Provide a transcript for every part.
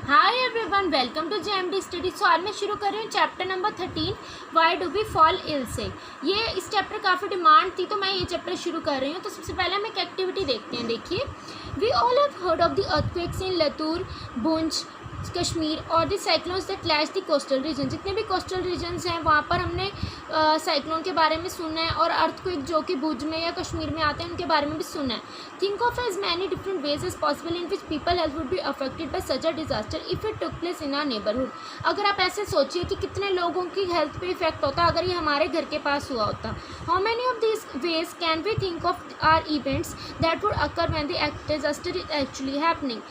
Hi everyone, welcome to JMD study. So आज मैं शुरू कर रही हूँ chapter number 13, why do we fall ill से। ये इस चैप्टर काफ़ी डिमांड थी तो मैं ये चैप्टर शुरू कर रही हूँ। तो सबसे पहले हम एक एक्टिविटी देखते हैं। देखिए, we all have heard of the earthquakes in Latur, Bhuj, Kashmir और the cyclones that clash the coastal region. जितने भी कोस्टल रीजन्स हैं वहाँ पर हमने साइक्लोन के बारे में सुना है, और अर्थक्वेक जो कि भुज में या कश्मीर में आते हैं उनके बारे में भी सुना है। Think of as many different ways as possible in which people health would be affected by such a disaster if it took place in our neighbourhood. अगर आप ऐसे सोचिए कि कितने लोगों की हेल्थ पे इफेक्ट होता अगर ये हमारे घर के पास हुआ होता। How many of this ways can we think of are events that would occur when the disaster is actually happening.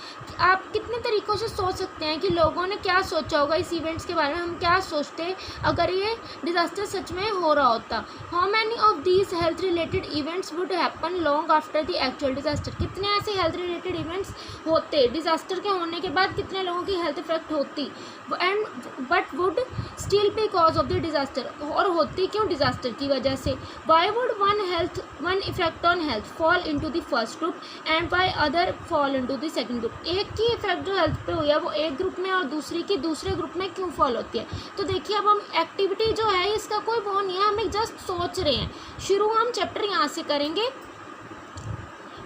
आप कितने तरीक़ों से सोच सकते हैं कि लोगों ने क्या सोचा होगा इस इवेंट्स के बारे में, हम क्या सोचते अगर ये डिज़ास्टर सच में हो रहा होता। How many of these health related events would happen long after the actual disaster. कितने ऐसे हेल्थ रिलेटेड इवेंट्स होते डिज़ास्टर के होने के बाद, कितने लोगों की हेल्थ इफेक्ट होती and but would still be cause of the disaster, और होती क्यों डिज़ास्टर की वजह से। Why would one effect on health fall into the first group and why other fall into the second group. एक की effect जो हेल्थ पे हुई है वो एक ग्रुप में और दूसरी की दूसरे ग्रुप में क्यों फॉल होती है। तो देखिए, अब हम एक्टिविटी जो है इसका कोई वो नहीं है, हम जस्ट सोच रहे हैं। शुरू हम चैप्टर यहाँ से करेंगे।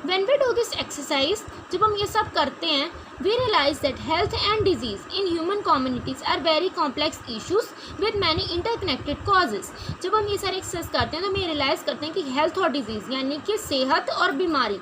When we do this exercise, जब हम ये सब करते हैं, we realize that health and disease in human communities are very complex issues with many interconnected causes। जब हम ये सारे एक्सरसाइज करते हैं तो हम ये रियलाइज़ करते हैं कि हेल्थ और डिजीज़ यानी कि सेहत और बीमारी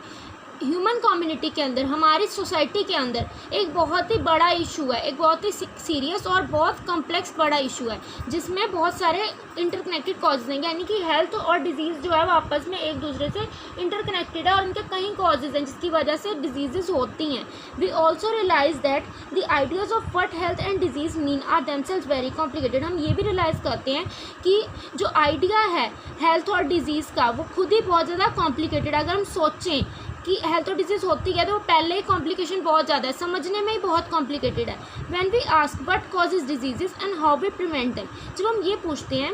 ह्यूमन कम्युनिटी के अंदर, हमारी सोसाइटी के अंदर एक बहुत ही बड़ा इशू है, एक बहुत ही सीरियस और बहुत कॉम्प्लेक्स बड़ा इशू है जिसमें बहुत सारे इंटरकनेक्टेड कॉजेज हैं। यानी कि हेल्थ और डिजीज़ जो है वो आपस में एक दूसरे से इंटरकनेक्टेड है और इनके कई कॉजेज हैं जिसकी वजह से डिजीज़ होती हैं। We also realise that the ideas of what health and disease mean are themselves very complicated. हम ये भी रियलाइज़ करते हैं कि जो आइडिया है हेल्थ और डिजीज़ का वो खुद ही बहुत ज़्यादा कॉम्प्लिकेटेड है। अगर हम सोचें कि हेल्थ और डिजीज़ होती है तो वो पहले ही कॉम्प्लिकेशन बहुत ज़्यादा है, समझने में ही बहुत कॉम्प्लिकेटेड है। When we ask what causes diseases and how we prevent them, जब हम ये पूछते हैं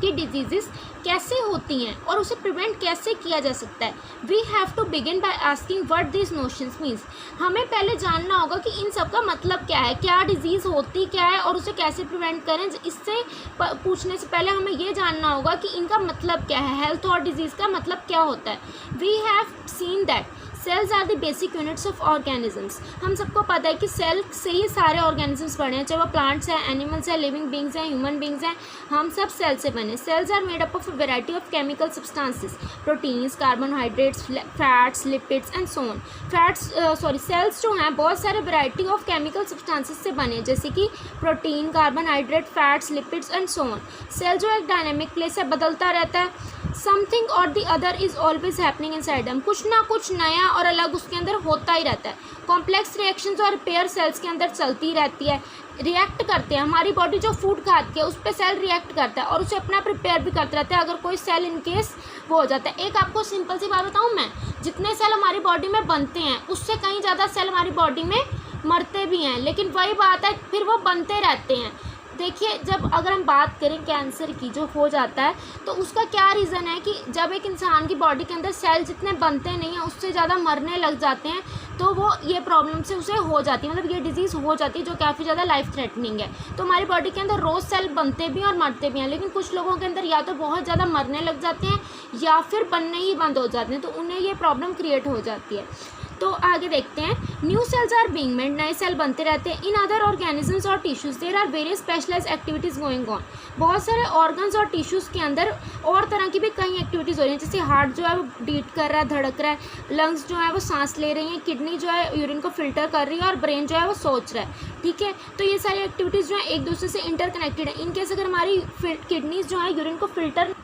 कि डिजीज़ कैसे होती हैं और उसे प्रिवेंट कैसे किया जा सकता है, we have to begin by asking what this notions means. हमें पहले जानना होगा कि इन सब का मतलब क्या है, क्या डिजीज़ होती क्या है और उसे कैसे प्रिवेंट करें। इससे पूछने से पहले हमें ये जानना होगा कि इनका मतलब क्या है, हेल्थ और डिजीज़ का मतलब क्या होता है। We have seen that cells are the basic units of organisms. हम सबको पता है कि सेल से ही सारे ऑर्गेनिजम्स बने हैं, चाहे वो प्लांट्स हैं, एनिमल्स हैं, लिविंग बींग्स हैं, ह्यूमन बींग्स हैं, हम सब सेल से बने। Cells are made up of a variety of chemical substances, proteins, carbohydrates, fats, lipids and so on. Cells जो हैं बहुत सारे वेराइटी ऑफ केमिकल सब्सटेंसेस से बने, जैसे कि protein, carbohydrate, fats, lipids and so on. Cell जो एक डायनेमिक प्लेस है, बदलता रहता है। समथिंग और the other is always happening inside them, कुछ ना कुछ नया और अलग उसके अंदर होता ही रहता है। कॉम्प्लेक्स रिएक्शंस और रिपेयर सेल्स के अंदर चलती रहती है, रिएक्ट करते हैं। हमारी बॉडी जो फूड खाती है उस पर सेल रिएक्ट करता है और उसे अपना प्रिपेयर भी करते रहता है अगर कोई सेल इनकेस वो हो जाता है। एक आपको सिंपल सी बात बताऊँ मैं, जितने सेल हमारी बॉडी में बनते हैं उससे कहीं ज़्यादा सेल हमारी बॉडी में मरते भी हैं, लेकिन वही बात है फिर वो बनते रहते हैं। देखिए, जब अगर हम बात करें कैंसर की जो हो जाता है तो उसका क्या रीज़न है कि जब एक इंसान की बॉडी के अंदर सेल जितने बनते नहीं हैं उससे ज़्यादा मरने लग जाते हैं तो वो ये प्रॉब्लम से उसे हो जाती है, मतलब ये डिजीज़ हो जाती है जो काफ़ी ज़्यादा लाइफ थ्रेटनिंग है। तो हमारी बॉडी के अंदर रोज़ सेल बनते भी हैं और मरते भी हैं, लेकिन कुछ लोगों के अंदर या तो बहुत ज़्यादा मरने लग जाते हैं या फिर बनने ही बंद हो जाते हैं, तो उन्हें ये प्रॉब्लम क्रिएट हो जाती है। तो आगे देखते हैं, new cells are being made, नए सेल बनते रहते हैं। इन अदर ऑर्गेनिजम्स और tissues there are various specialized activities going on. बहुत सारे ऑर्गन्स और टिश्यूज़ के अंदर और तरह की भी कई एक्टिविटीज़ हो रही हैं, जैसे हार्ट जो है वो बीट कर रहा है, धड़क रहा है, लंग्स जो है वो सांस ले रही हैं, किडनी जो है यूरिन को फिल्टर कर रही है और ब्रेन जो है वो सोच रहा है। ठीक है, तो ये सारी एक्टिविटीज़ जो है एक दूसरे से इंटरकनेक्टेड है। इनकेस अगर हमारी किडनीज जो है यूरिन को फिल्टर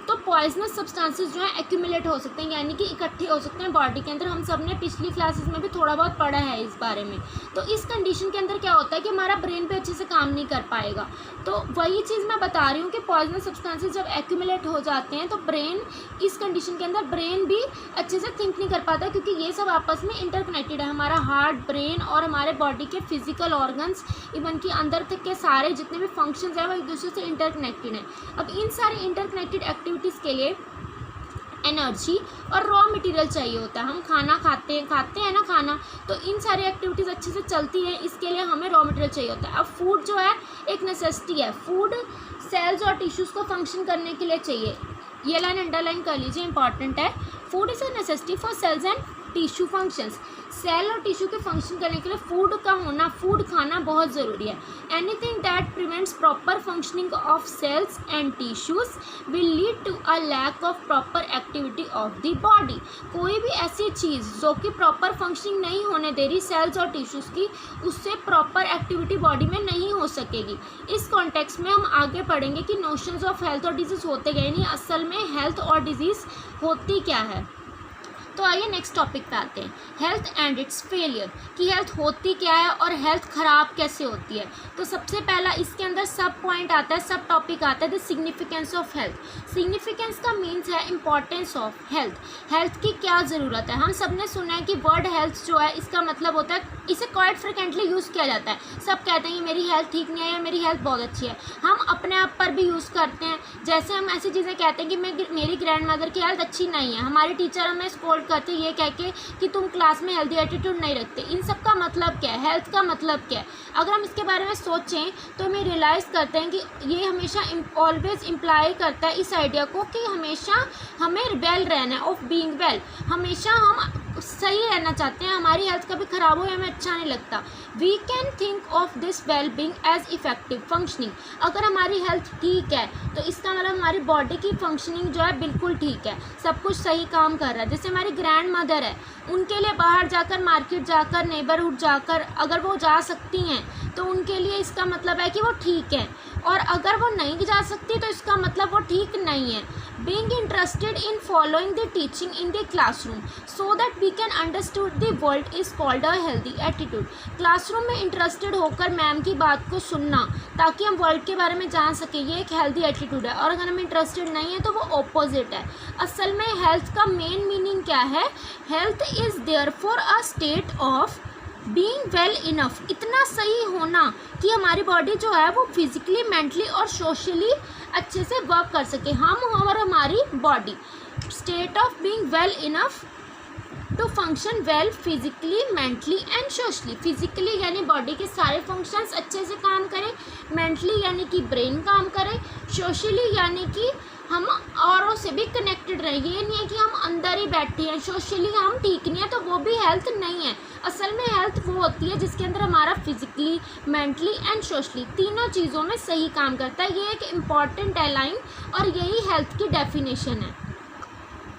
तो पॉइजनस सब्सटेंसेस जो है एक्यूमुलेट हो सकते हैं, यानी कि इकट्ठे हो सकते हैं बॉडी के अंदर। हम सब ने पिछली क्लासेस में भी थोड़ा बहुत पढ़ा है इस बारे में। तो इस कंडीशन के अंदर क्या होता है कि हमारा ब्रेन पे अच्छे से काम नहीं कर पाएगा। तो वही चीज़ मैं बता रही हूँ कि पॉइजनस सब्सटेंसेस जब एक्यूमुलेट हो जाते हैं तो ब्रेन इस कंडीशन के अंदर ब्रेन भी अच्छे से थिंक नहीं कर पाता, क्योंकि ये सब आपस में इंटरकनेक्टेड है। हमारा हार्ट, ब्रेन और हमारे बॉडी के फिजिकल ऑर्गन्स, इवन कि अंदर तक के सारे जितने भी फंक्शंस हैं वो एक दूसरे से इंटरकनेक्टेड हैं। अब इन सारे इंटरकनेक्टेड एक्टिविटीज़ के लिए एनर्जी और रॉ मटेरियल चाहिए होता है। हम खाना खाते हैं ना खाना, तो इन सारी एक्टिविटीज़ अच्छे से चलती हैं, इसके लिए हमें रॉ मटेरियल चाहिए होता है। अब फूड जो है एक नेसेसिटी है, फूड सेल्स और टिश्यूज़ को फंक्शन करने के लिए चाहिए। ये लाइन अंडरलाइन कर लीजिए, इंपॉर्टेंट है। Food is a necessity for cells and tissue functions. Cell और टिश्यू के फंक्शन करने के लिए फूड का होना, फूड खाना बहुत ज़रूरी है। Anything that prevents proper functioning of cells and tissues will lead to a lack of proper activity of the body. कोई भी ऐसी चीज़ जो कि प्रॉपर फंक्शनिंग नहीं होने दे रही सेल्स और टिश्यूज़ की, उससे प्रॉपर एक्टिविटी बॉडी में नहीं हो सकेगी। इस कॉन्टेक्स्ट में हम आगे पढ़ेंगे कि नोशंस ऑफ हेल्थ और डिजीज़ होते गए नहीं, असल में हेल्थ और डिजीज़ होती क्या है। तो आइए नेक्स्ट टॉपिक पे आते हैं, हेल्थ एंड इट्स फेलियर, कि हेल्थ होती क्या है और हेल्थ ख़राब कैसे होती है। तो सबसे पहला इसके अंदर सब पॉइंट आता है, सब टॉपिक आता है the significance of health. Significance का मीन्स है इंपॉर्टेंस ऑफ हेल्थ, हेल्थ की क्या ज़रूरत है। हम सब ने सुना है कि वर्ड हेल्थ जो है इसका मतलब होता है, इसे क्वाइट फ्रिक्वेंटली यूज़ किया जाता है। सब कहते हैं कि मेरी हेल्थ ठीक नहीं है या मेरी हेल्थ बहुत अच्छी है। हम अपने आप पर भी यूज़ करते हैं, जैसे हम ऐसी चीज़ें कहते हैं कि मेरी ग्रैंड मदर की हेल्थ अच्छी नहीं है, हमारे टीचर हमें स्कोल्ड करते ये कह के कि तुम क्लास में हेल्दी एटीट्यूड नहीं रखते। इन सब का मतलब क्या है, हेल्थ का मतलब क्या है। अगर हम इसके बारे में सोचें तो हमें रियलाइज़ करते हैं कि ये हमेशा ऑलवेज इम्प्लाई करता है इस आइडिया को कि हमेशा हमें वेल रहना है, ऑफ बीइंग वेल, हमेशा हम सही रहना चाहते हैं, हमारी हेल्थ कभी ख़राब हो या हमें अच्छा नहीं लगता। We can think of this well being as effective functioning. अगर हमारी हेल्थ ठीक है तो इसका मतलब हमारी बॉडी की फंक्शनिंग जो है बिल्कुल ठीक है, सब कुछ सही काम कर रहा है। जैसे हमारी ग्रैंड मदर है, उनके लिए बाहर जाकर, मार्केट जाकर, नेबरहुड जाकर अगर वो जा सकती हैं तो उनके लिए इसका मतलब है कि वो ठीक है, और अगर वो नहीं जा सकती तो इसका मतलब वो ठीक नहीं है। Being interested in following the teaching in the classroom so that we can understood the world is called a healthy attitude. Classroom में इंटरेस्टेड होकर मैम की बात को सुनना ताकि हम वर्ल्ड के बारे में जान सकें, ये एक हेल्दी एटीट्यूड है। और अगर हम इंटरेस्टेड नहीं है तो वो ऑपोजिट है। असल में हेल्थ का मेन मीनिंग क्या है, health is therefore a state of being well enough, इतना सही होना कि हमारी बॉडी जो है वो फिजिकली, मेंटली और सोशली अच्छे से वर्क कर सके, हम और हमारी body. State of being well enough to function well physically, mentally and socially. Physically यानी बॉडी के सारे फंक्शंस अच्छे से काम करें, मेंटली यानी कि ब्रेन काम करे, सोशली यानी कि हम औरों से भी कनेक्टेड रहें। ये नहीं है कि हम अंदर ही बैठे हैं, सोशली हम ठीक नहीं है तो वो भी हेल्थ नहीं है। असल में हेल्थ वो होती है जिसके अंदर हमारा फिजिकली, मेंटली एंड सोशली तीनों चीज़ों में सही काम करता है। ये एक इम्पॉर्टेंट है लाइन और यही हेल्थ की डेफिनेशन है।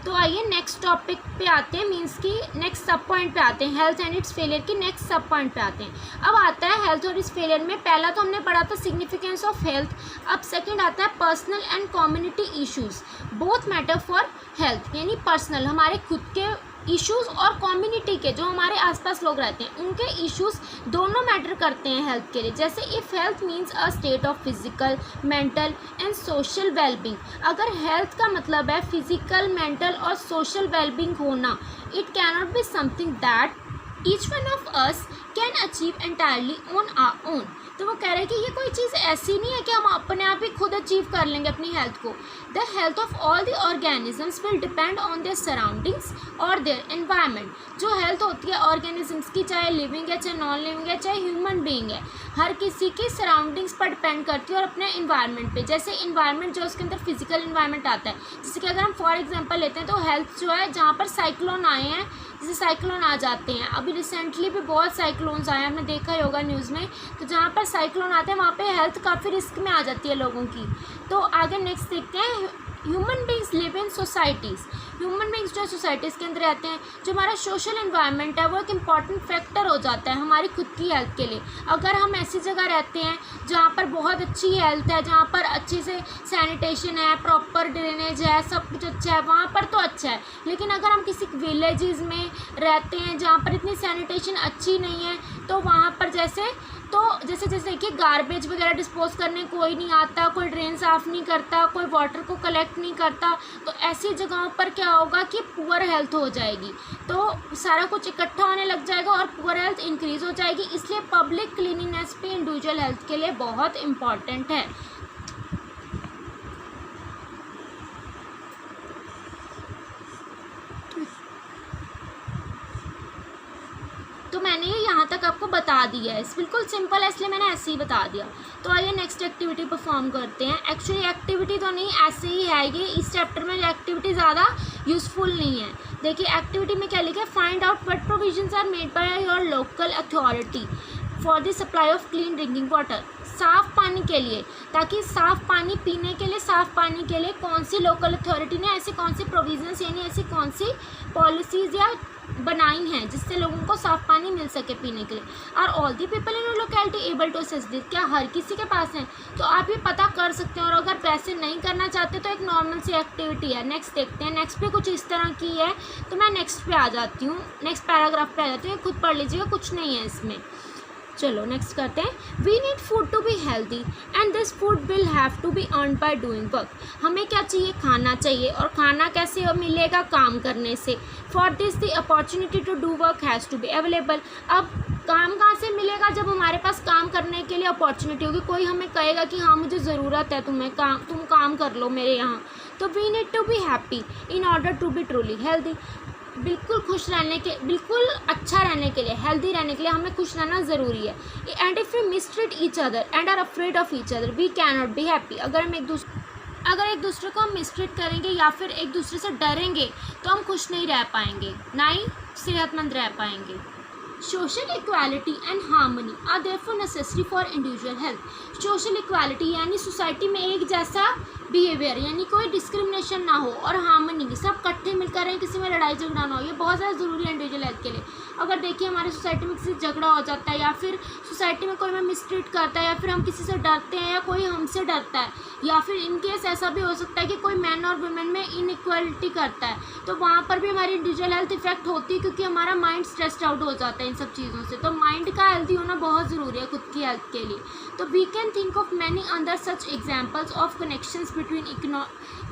तो आइए नेक्स्ट टॉपिक पे आते हैं, मीन्स की नेक्स्ट सब पॉइंट पे आते हैं, हेल्थ एंड इट्स फेलियर की नेक्स्ट सब पॉइंट पे आते हैं। अब आता है हेल्थ और इट्स फेलियर में, पहला तो हमने पढ़ा था सिग्निफिकेंस ऑफ हेल्थ, अब सेकंड आता है personal and community issues both matter for health, यानी पर्सनल हमारे खुद के इश्यूज़ और कम्युनिटी के जो हमारे आसपास लोग रहते हैं उनके इश्यूज़ दोनों मैटर करते हैं हेल्थ के लिए। जैसे if health means a state of physical, mental and social wellbeing, अगर हेल्थ का मतलब है फिजिकल, मेंटल और सोशल वेलबींग होना, it cannot be something that each one of us can achieve entirely on our own. तो वो कह रहे हैं कि ये कोई चीज़ ऐसी नहीं है कि हम अपने आप ही खुद अचीव कर लेंगे अपनी हेल्थ को। The health of all the organisms will depend on their surroundings और देयर एनवायरनमेंट। जो हेल्थ होती है ऑर्गेनिजम्स की, चाहे लिविंग है, चाहे नॉन लिविंग है, चाहे ह्यूमन बीइंग है, हर किसी की सराउंडिंग्स पर डिपेंड करती है और अपने इन्वायरमेंट पे। जैसे इन्वायरमेंट जो उसके अंदर फिजिकल इन्वायरमेंट आता है, जैसे कि अगर हम फॉर एग्जांपल लेते हैं तो हेल्थ जो है जहाँ पर साइक्लोन आए हैं, जैसे साइक्लोन आ जाते हैं, अभी रिसेंटली भी बहुत साइक्लोन्स आए हैं, हमने देखा ही होगा न्यूज़ में, तो जहाँ पर साइक्लोन आते हैं वहाँ पे हेल्थ काफ़ी रिस्क में आ जाती है लोगों की। तो आगे नेक्स्ट देखते हैं, human beings live in societies. Human beings जो सोसाइटीज़ के अंदर रहते हैं, जो हमारा सोशल इन्वायरमेंट है वो एक इम्पॉर्टेंट फैक्टर हो जाता है हमारी खुद की हेल्थ के लिए। अगर हम ऐसी जगह रहते हैं जहाँ पर बहुत अच्छी हेल्थ है, जहाँ पर अच्छे से सैनिटेशन है, प्रॉपर ड्रेनेज है, सब कुछ अच्छा है, वहाँ पर तो अच्छा है। लेकिन अगर हम किसी विलेजेस में रहते हैं जहाँ पर इतनी सैनिटेशन अच्छी नहीं है, तो वहाँ पर जैसे देखिए गार्बेज वगैरह डिस्पोज करने कोई नहीं आता, कोई ड्रेन साफ़ नहीं करता, कोई वाटर को कलेक्ट नहीं करता, तो ऐसी जगहों पर क्या होगा कि पुअर हेल्थ हो जाएगी, तो सारा कुछ इकट्ठा होने लग जाएगा और पुअर हेल्थ इंक्रीज़ हो जाएगी। इसलिए पब्लिक क्लीनिनेस पे इंडिविजुअल हेल्थ के लिए बहुत इम्पॉर्टेंट है। बता दिया है, बिल्कुल सिंपल है इसलिए मैंने ऐसे ही बता दिया। तो आइए नेक्स्ट एक्टिविटी परफॉर्म करते हैं। एक्चुअली एक्टिविटी तो नहीं, ऐसे ही है ये, इस चैप्टर में एक्टिविटी ज़्यादा यूज़फुल नहीं है। देखिए एक्टिविटी में क्या लिखा है, find out what provisions are made by your local authority for the supply of clean drinking water. साफ़ पानी के लिए, ताकि साफ़ पानी पीने के लिए, साफ़ पानी के लिए कौन सी लोकल अथॉरिटी ने ऐसे कौन सी प्रोविजंस यानी ऐसी कौन सी पॉलिसीज़ या बनाई हैं जिससे लोगों को साफ़ पानी मिल सके पीने के लिए। Are all the people in your locality able to assess this, क्या हर किसी के पास है? तो आप ये पता कर सकते हैं। और अगर वैसे नहीं करना चाहते तो एक नॉर्मल सी एक्टिविटी है। नेक्स्ट देखते हैं। नेक्स्ट पे कुछ इस तरह की है, तो मैं नेक्स्ट पे आ जाती हूँ, नेक्स्ट पैराग्राफ पे आ जाती हूँ, खुद पढ़ लीजिएगा, कुछ नहीं है इसमें। चलो नेक्स्ट करते हैं। We need food to be healthy and this food will have to be earn by doing work. हमें क्या चाहिए? खाना चाहिए। और खाना कैसे मिलेगा? काम करने से। For this the opportunity to do work has to be available. अब काम कहाँ से मिलेगा? जब हमारे पास काम करने के लिए अपॉर्चुनिटी होगी, कोई हमें कहेगा कि हाँ मुझे ज़रूरत है तुम काम कर लो मेरे यहाँ। तो we need to be happy in order to be truly healthy. बिल्कुल खुश रहने के, बिल्कुल अच्छा रहने के लिए, हेल्दी रहने के लिए हमें खुश रहना ज़रूरी है। And if we mistreat each other and are afraid of each other we can not be happy. अगर एक दूसरे को हम मिसट्रीट करेंगे या फिर एक दूसरे से डरेंगे तो हम खुश नहीं रह पाएंगे, ना ही सेहतमंद रह पाएंगे। Social equality and harmony are therefore necessary for individual health. Social equality यानी सोसाइटी में एक जैसा बिहेवियर, यानी कोई डिस्क्रिमिनेशन ना हो, और हार्मनी, सब इकट्ठे मिलकर रहें, किसी में लड़ाई झगड़ा ना हो, ये बहुत ज़्यादा ज़रूरी है इंडिविजुअल हेल्थ के लिए। अगर देखिए हमारी सोसाइटी में किसी से झगड़ा हो जाता है, या फिर सोसाइटी में कोई हमें मिसट्रीट करता है, या फिर हम किसी से डरते हैं या कोई हमसे डरता है, या फिर इनकेस ऐसा भी हो सकता है कि कोई मैन और वुमेन में इनइक्वालिटी करता है, तो वहाँ पर भी हमारी इंडिविजुअल हेल्थ इफेक्ट होती है, क्योंकि हमारा माइंड स्ट्रेस्ड आउट हो जाता है इन सब चीज़ों से। तो माइंड का हेल्थी होना बहुत ज़रूरी है खुद की हेल्थ के लिए। तो we can think of many other such examples of connections between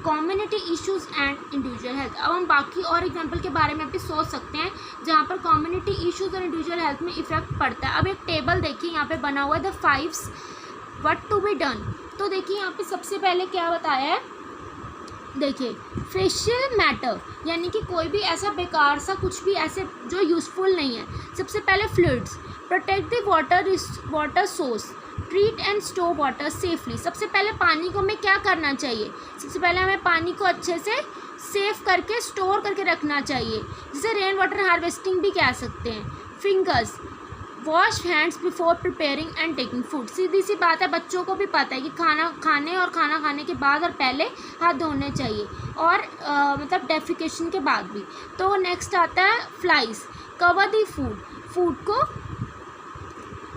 community issues and individual health. अब हम बाकी और एग्जाम्पल के बारे में भी सोच सकते हैं जहाँ पर कम्युनिटी इश्यूज़ और इंडिविजुअल हेल्थ में इफेक्ट पड़ता है। अब एक टेबल देखिए यहाँ पे बना हुआ है, the 5 what to be done. तो देखिए यहाँ पे सबसे पहले क्या बताया है, देखिए फेशियल मैटर, यानी कि कोई भी ऐसा बेकार सा कुछ भी ऐसे जो यूज़फुल नहीं है। सबसे पहले fluids, protect the water source, treat and store water safely. सबसे पहले पानी को हमें क्या करना चाहिए? सबसे पहले हमें पानी को अच्छे से सेफ करके स्टोर करके रखना चाहिए, जिसे रेन वाटर हार्वेस्टिंग भी कह सकते हैं। Fingers, wash hands before preparing and taking food. सीधी सी बात है, बच्चों को भी पता है कि खाना खाने के बाद और पहले हाथ धोने चाहिए, और मतलब डेफिकेशन के बाद भी। तो नेक्स्ट आता है फ्लाइज, कवर दी फूड को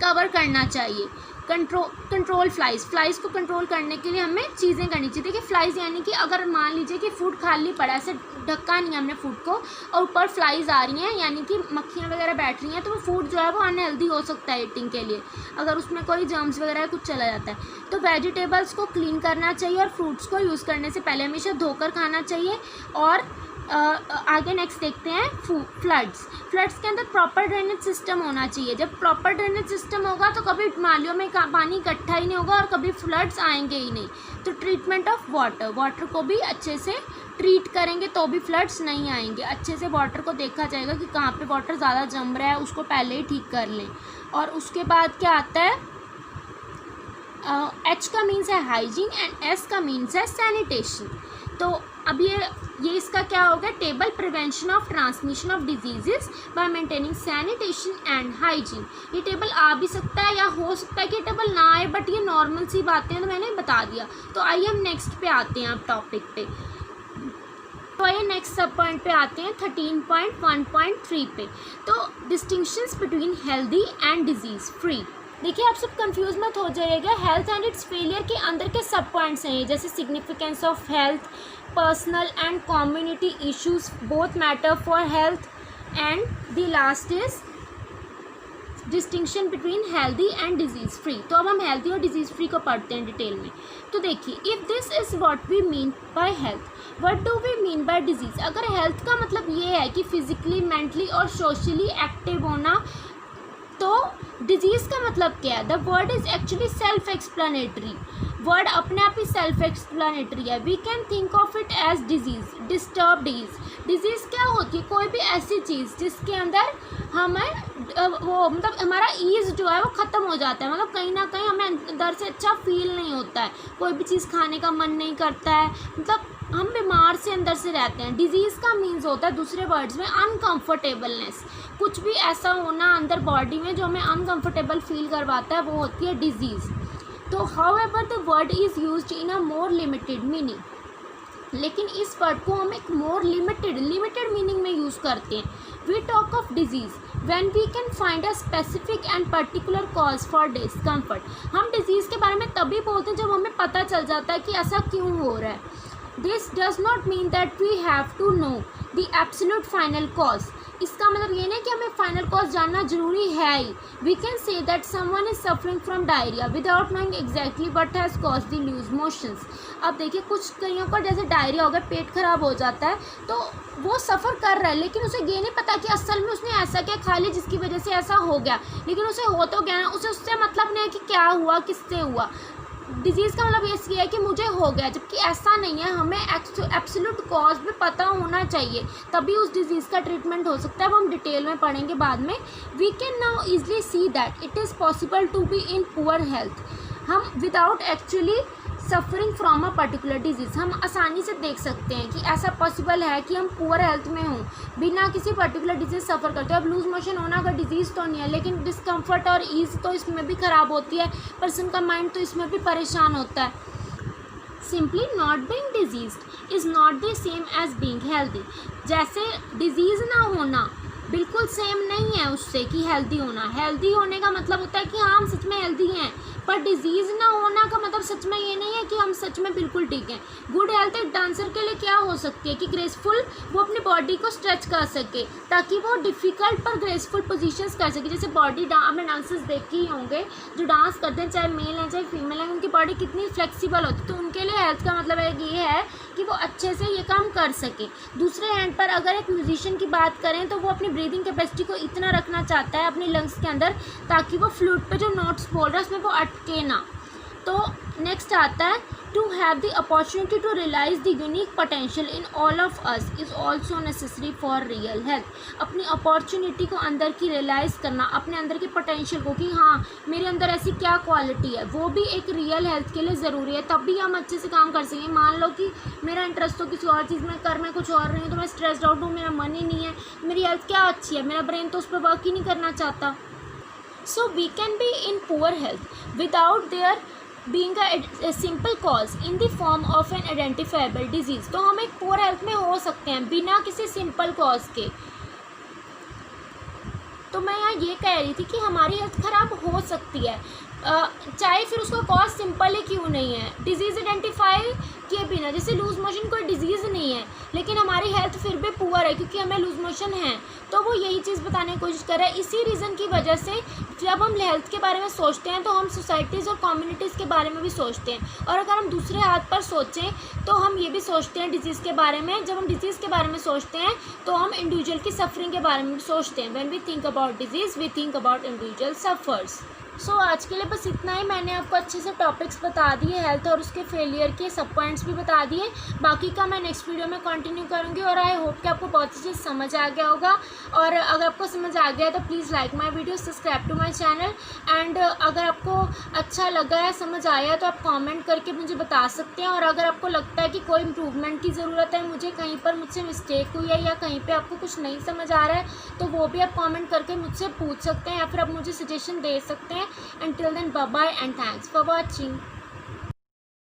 कवर करना चाहिए। कंट्रोल फ्लाइज को कंट्रोल करने के लिए हमें चीज़ें करनी चाहिए। देखिए फ्लाइज यानी कि अगर मान लीजिए कि फूड खाली पड़ा, ऐसे ढक्का नहीं है हमने फूड को, और ऊपर फ्लाइज आ रही हैं, यानी कि मक्खियाँ वगैरह बैठ रही हैं, तो वो फूड जो है वो अनहेल्दी हो सकता है ईटिंग के लिए, अगर उसमें कोई जर्म्स वगैरह कुछ चला जाता है। तो वेजिटेबल्स को क्लीन करना चाहिए, और फ्रूट्स को यूज़ करने से पहले हमेशा धोकर खाना चाहिए। और आगे नेक्स्ट देखते हैं फ्लड्स के अंदर प्रॉपर ड्रेनेज सिस्टम होना चाहिए। जब प्रॉपर ड्रेनेज सिस्टम होगा तो कभी नालियों में पानी इकट्ठा ही नहीं होगा और कभी फ्लड्स आएंगे ही नहीं। तो ट्रीटमेंट ऑफ वाटर को भी अच्छे से ट्रीट करेंगे तो भी फ्लड्स नहीं आएंगे। अच्छे से वाटर को देखा जाएगा कि कहाँ पे वाटर ज़्यादा जम रहा है, उसको पहले ही ठीक कर लें। और उसके बाद क्या आता है, H का मीन्स है हाइजीन एंड S का मीन्स है सैनिटेशन। तो अब ये इसका क्या होगा, table prevention of transmission of diseases bye maintaining sanitation and hygiene. ये टेबल आ भी सकता है या हो सकता है कि टेबल ना आए, बट ये नॉर्मल सी बातें हैं तो मैंने बता दिया। तो आइए हम नेक्स्ट पे आते हैं, अब टॉपिक पे। तो आइए नेक्स्ट सब पॉइंट पे आते हैं 13.1.3 पे। तो distinctions between healthy and disease free. देखिए आप सब कंफ्यूज मत हो जाइएगा, हेल्थ एंड इट्स फेलियर के अंदर के सब पॉइंट्स हैं, जैसे significance of health, personal and community issues both matter for health, and the last is distinction between healthy and disease free. तो अब हम हेल्दी और डिजीज़ फ्री को पढ़ते हैं डिटेल में। तो देखिए, if this is what we mean by health, what do we mean by disease. अगर हेल्थ का मतलब ये है कि फिजिकली, मेंटली और सोशली एक्टिव होना, तो डिजीज़ का मतलब क्या है? The word is actually self explanatory. Word अपने आप ही सेल्फ एक्सप्लेनेटरी है। We can think of it as disease, disturbed ease. Disease क्या होती है? कोई भी ऐसी चीज़ जिसके अंदर हमें वो मतलब हमारा ईज़ जो है वो ख़त्म हो जाता है, मतलब कहीं ना कहीं हमें अंदर से अच्छा फील नहीं होता है, कोई भी चीज़ खाने का मन नहीं करता है, मतलब हम बीमार से अंदर से रहते हैं। डिजीज़ का मीन्स होता है दूसरे वर्ड्स में अनकम्फर्टेबलनेस, कुछ भी ऐसा होना अंदर बॉडी में जो हमें अनकम्फर्टेबल फील करवाता है, वो होती है डिजीज़। तो however the word is used in a more limited meaning, लेकिन इस वर्ड को हम एक मोर लिमिटेड मीनिंग में यूज़ करते हैं। We talk of disease when we can find a specific and particular cause for discomfort. हम डिजीज़ के बारे में तभी बोलते हैं जब हमें पता चल जाता है कि ऐसा क्यों हो रहा है। This does not mean that we have to know the absolute final cause. इसका मतलब ये नहीं कि हमें फाइनल कॉज जानना जरूरी है ही। We can say that someone is suffering from diarrhoea without knowing exactly what has cause the loose motions. अब देखिए कुछ कईयों का जैसे डायरिया हो गया, पेट खराब हो जाता है, तो वो सफ़र कर रहा है लेकिन उसे ये नहीं पता कि असल में उसने ऐसा क्या खा लिया जिसकी वजह से ऐसा हो गया, लेकिन उसे हो तो गया ना, उसे उससे मतलब नहीं है कि क्या हुआ, किससे हुआ। डिजीज़ का मतलब ये है कि मुझे हो गया, जबकि ऐसा नहीं है। हमें एब्सोल्यूट कॉज भी पता होना चाहिए, तभी उस डिजीज़ का ट्रीटमेंट हो सकता है। वो हम डिटेल में पढ़ेंगे बाद में। We can now easily see that it is possible to be in poor health, हम without actually suffering from a particular disease. हम आसानी से देख सकते हैं कि ऐसा पॉसिबल है कि हम पुअर हेल्थ में हों बिना किसी पर्टिकुलर डिजीज़ सफ़र करते। अब लूज मोशन होना अगर डिजीज़ तो नहीं है, लेकिन डिस्कम्फर्ट और ईज़ तो इसमें भी ख़राब होती है, पर्सन का माइंड तो इसमें भी परेशान होता है। Simply not being diseased is not the same as being healthy. जैसे डिजीज़ ना होना बिल्कुल सेम नहीं है उससे कि हेल्दी होना। हेल्दी होने का मतलब होता है कि हाँ हम सच में हेल्दी हैं, पर डिजीज़ ना होना का मतलब सच में ये नहीं है कि हम सच में बिल्कुल ठीक हैं। गुड हेल्थ एक डांसर के लिए क्या हो सकती है कि ग्रेसफुल वो अपनी बॉडी को स्ट्रेच कर सके ताकि वो डिफ़िकल्ट पर ग्रेसफुल पोजीशंस कर सके। जैसे बॉडी आपने डांसर्स देखे ही होंगे जो डांस करते हैं, चाहे मेल हैं चाहे फीमेल हैं, उनकी बॉडी कितनी फ्लेक्सिबल होती है। तो उनके लिए हेल्थ का मतलब ये है कि वो अच्छे से ये काम कर सके। दूसरे हैंड पर अगर एक म्यूजिशियन की बात करें तो वो अपनी ब्रीदिंग कैपेसिटी को इतना रखना चाहता है अपनी लंग्स के अंदर ताकि वो फ्लूट पे जो नोट्स बोल रहा है उसमें वो अटके ना। तो नेक्स्ट आता है to have the opportunity to realise the unique potential in all of us is also necessary for real health. अपनी अपॉर्चुनिटी को अंदर की रियलाइज़ करना, अपने अंदर के पोटेंशियल को कि हाँ मेरे अंदर ऐसी क्या क्वालिटी है, वो भी एक रियल हेल्थ के लिए ज़रूरी है, तब भी हम अच्छे से काम कर सकें। मान लो कि मेरा इंटरेस्ट तो किसी और चीज़ में कर, मैं कुछ और रही हूँ, तो मैं स्ट्रेस्ड आउट हूँ, मेरा मन ही नहीं है, मेरी हेल्थ क्या अच्छी है, मेरा ब्रेन तो उस पर वर्क ही नहीं करना चाहता। So we can be in poor health without there being a simple cause in the form of an identifiable disease। तो हम एक पुअर हेल्थ में हो सकते हैं बिना किसी सिंपल कॉज के। तो मैं यहाँ ये कह रही थी कि हमारी हेल्थ ख़राब हो सकती है, चाहे फिर उसका कॉज सिंपल ही क्यों नहीं है, डिजीज़ आइडेंटिफाई किए बिना। जैसे लूज मोशन कोई डिजीज़ नहीं है लेकिन हमारी हेल्थ फिर भी पुअर है क्योंकि हमें लूज मोशन है, तो वो यही चीज़ बताने की कोशिश कर रहा है। इसी रीज़न की वजह से जब हम हेल्थ के बारे में सोचते हैं तो हम सोसाइटीज़ और कम्युनिटीज़ के बारे में भी सोचते हैं, और अगर हम दूसरे हाथ पर सोचें तो हम ये भी सोचते हैं डिजीज़ के बारे में। जब हम डिजीज़ के बारे में सोचते हैं तो हम इंडिविजुअल की सफरिंग के बारे में भी सोचते हैं। When we think about disease we think about individual sufferers. So आज के लिए बस इतना ही। मैंने आपको अच्छे से टॉपिक्स बता दिए, हेल्थ और उसके फेलियर के सब पॉइंट्स भी बता दिए। बाकी का मैं नेक्स्ट वीडियो में कंटिन्यू करूँगी, और आई होप कि आपको बहुत सी चीज़ समझ आ गया होगा। और अगर आपको समझ आ गया तो please like my video, subscribe to my channel. And अगर आपको अच्छा लगा है, समझ आया, तो आप कमेंट करके मुझे बता सकते हैं। और अगर आपको लगता है कि कोई इम्प्रूवमेंट की ज़रूरत है, मुझे कहीं पर मुझसे मिस्टेक हुई है या कहीं पर आपको कुछ नहीं समझ आ रहा है, तो वो भी आप कॉमेंट करके मुझसे पूछ सकते हैं, या फिर आप मुझे सजेशन दे सकते हैं। Until then, bye bye and thanks for watching.